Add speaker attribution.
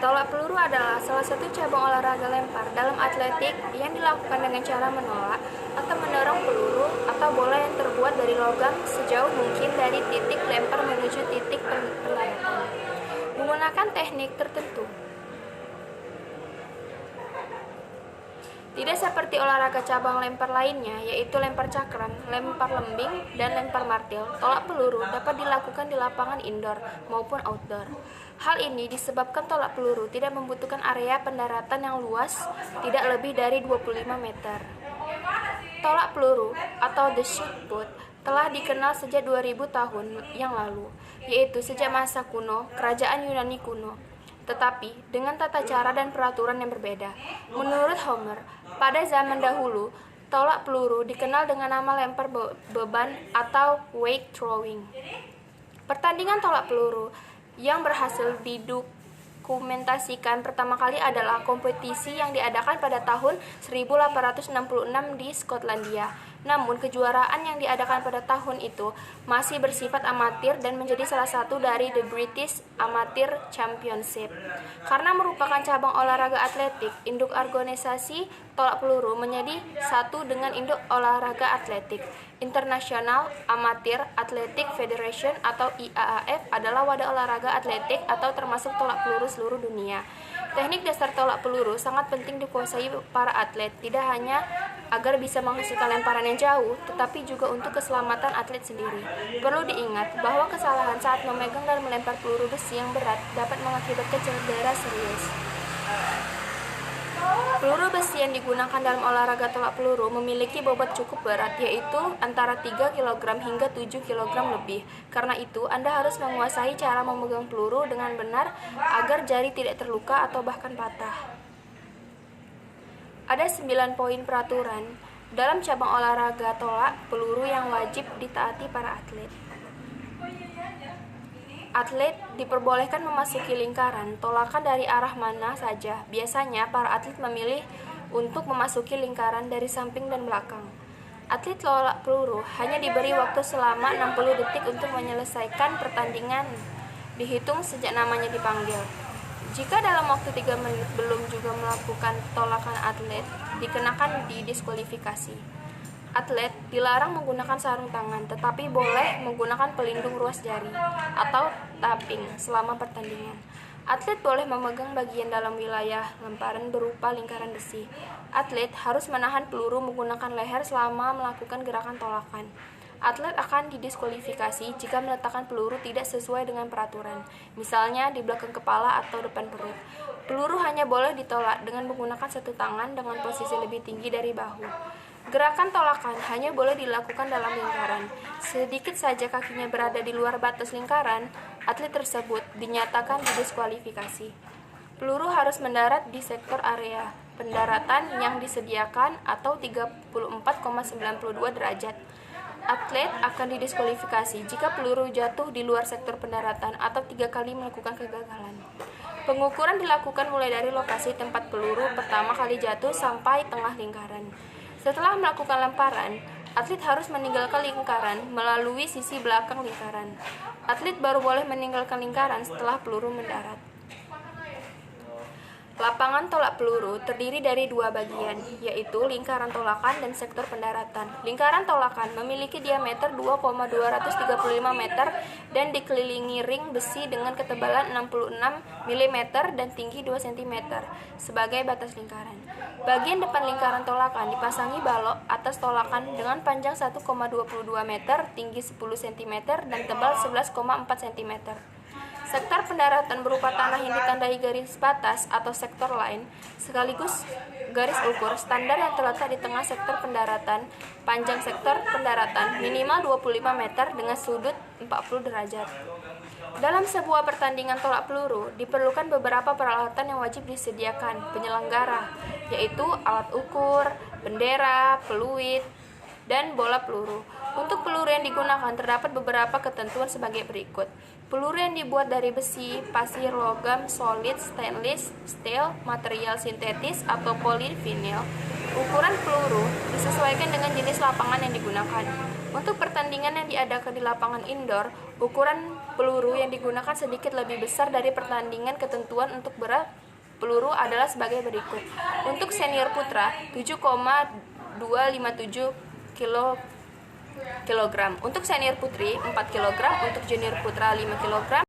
Speaker 1: Tolak peluru adalah salah satu cabang olahraga lempar dalam atletik yang dilakukan dengan cara menolak atau mendorong peluru atau bola yang terbuat dari logam sejauh mungkin dari titik lempar menuju titik pelayatan menggunakan teknik tertentu. Tidak seperti olahraga cabang lempar lainnya, yaitu lempar cakram, lempar lembing, dan lempar martil, tolak peluru dapat dilakukan di lapangan indoor maupun outdoor. Hal ini disebabkan tolak peluru tidak membutuhkan area pendaratan yang luas, tidak lebih dari 25 meter. Tolak peluru atau the shot put telah dikenal sejak 2000 tahun yang lalu, yaitu sejak masa kuno, kerajaan Yunani kuno. Tetapi dengan tata cara dan peraturan yang berbeda. Menurut Homer, pada zaman dahulu, tolak peluru dikenal dengan nama lempar beban atau weight throwing. Pertandingan tolak peluru yang berhasil didokumentasikan pertama kali adalah kompetisi yang diadakan pada tahun 1866 di Skotlandia. Namun, kejuaraan yang diadakan pada tahun itu masih bersifat amatir dan menjadi salah satu dari The British Amateur Championship. Karena merupakan cabang olahraga atletik, induk organisasi tolak peluru menjadi satu dengan induk olahraga atletik. International Amateur Athletic Federation atau IAAF adalah wadah olahraga atletik atau termasuk tolak peluru seluruh dunia. Teknik dasar tolak peluru sangat penting dikuasai para atlet, tidak hanya agar bisa menghasilkan lemparan yang jauh, tetapi juga untuk keselamatan atlet sendiri. Perlu diingat bahwa kesalahan saat memegang dan melempar peluru besi yang berat dapat mengakibatkan cedera serius. Peluru besi yang digunakan dalam olahraga tolak peluru memiliki bobot cukup berat, yaitu antara 3 kg hingga 7 kg lebih. Karena itu, Anda harus menguasai cara memegang peluru dengan benar agar jari tidak terluka atau bahkan patah. Ada 9 poin peraturan dalam cabang olahraga tolak peluru yang wajib ditaati para atlet. Atlet diperbolehkan memasuki lingkaran tolakan dari arah mana saja. Biasanya para atlet memilih untuk memasuki lingkaran dari samping dan belakang. Atlet tolak peluru hanya diberi waktu selama 60 detik untuk menyelesaikan pertandingan, dihitung sejak namanya dipanggil. Jika dalam waktu 3 menit belum juga melakukan tolakan, atlet dikenakan didiskualifikasi. Atlet dilarang menggunakan sarung tangan, tetapi boleh menggunakan pelindung ruas jari atau tapping selama pertandingan. Atlet boleh memegang bagian dalam wilayah lemparan berupa lingkaran besi. Atlet harus menahan peluru menggunakan leher selama melakukan gerakan tolakan. Atlet akan didiskualifikasi jika meletakkan peluru tidak sesuai dengan peraturan, misalnya di belakang kepala atau depan perut. Peluru hanya boleh ditolak dengan menggunakan satu tangan dengan posisi lebih tinggi dari bahu. Gerakan tolakan hanya boleh dilakukan dalam lingkaran. Sedikit saja kakinya berada di luar batas lingkaran, atlet tersebut dinyatakan didiskualifikasi. Peluru harus mendarat di sektor area pendaratan yang disediakan atau 34,92 derajat. Atlet akan didiskualifikasi jika peluru jatuh di luar sektor pendaratan atau 3 kali melakukan kegagalan. Pengukuran dilakukan mulai dari lokasi tempat peluru pertama kali jatuh sampai tengah lingkaran. Setelah melakukan lemparan, atlet harus meninggalkan lingkaran melalui sisi belakang lingkaran. Atlet baru boleh meninggalkan lingkaran setelah peluru mendarat. Lapangan tolak peluru terdiri dari 2 bagian, yaitu lingkaran tolakan dan sektor pendaratan. Lingkaran tolakan memiliki diameter 2,235 meter dan dikelilingi ring besi dengan ketebalan 66 mm dan tinggi 2 cm sebagai batas lingkaran. Bagian depan lingkaran tolakan dipasangi balok atas tolakan dengan panjang 1,22 meter, tinggi 10 cm dan tebal 11,4 cm. Sektor pendaratan berupa tanah yang ditandai garis batas atau sektor line, sekaligus garis ukur standar yang terletak di tengah sektor pendaratan. Panjang sektor pendaratan minimal 25 meter dengan sudut 40 derajat. Dalam sebuah pertandingan tolak peluru, diperlukan beberapa peralatan yang wajib disediakan penyelenggara, yaitu alat ukur, bendera, peluit, dan bola peluru. Untuk peluru yang digunakan terdapat beberapa ketentuan sebagai berikut. Peluru yang dibuat dari besi, pasir, logam, solid, stainless, steel, material sintetis, atau polivinil. Ukuran peluru disesuaikan dengan jenis lapangan yang digunakan. Untuk pertandingan pertandingan yang diadakan di lapangan indoor, ukuran peluru yang digunakan sedikit lebih besar dari pertandingan. Ketentuan untuk berat peluru adalah sebagai berikut. Untuk senior putra 7,257 kg. Untuk senior putri 4 kg. Untuk junior putra 5 kg.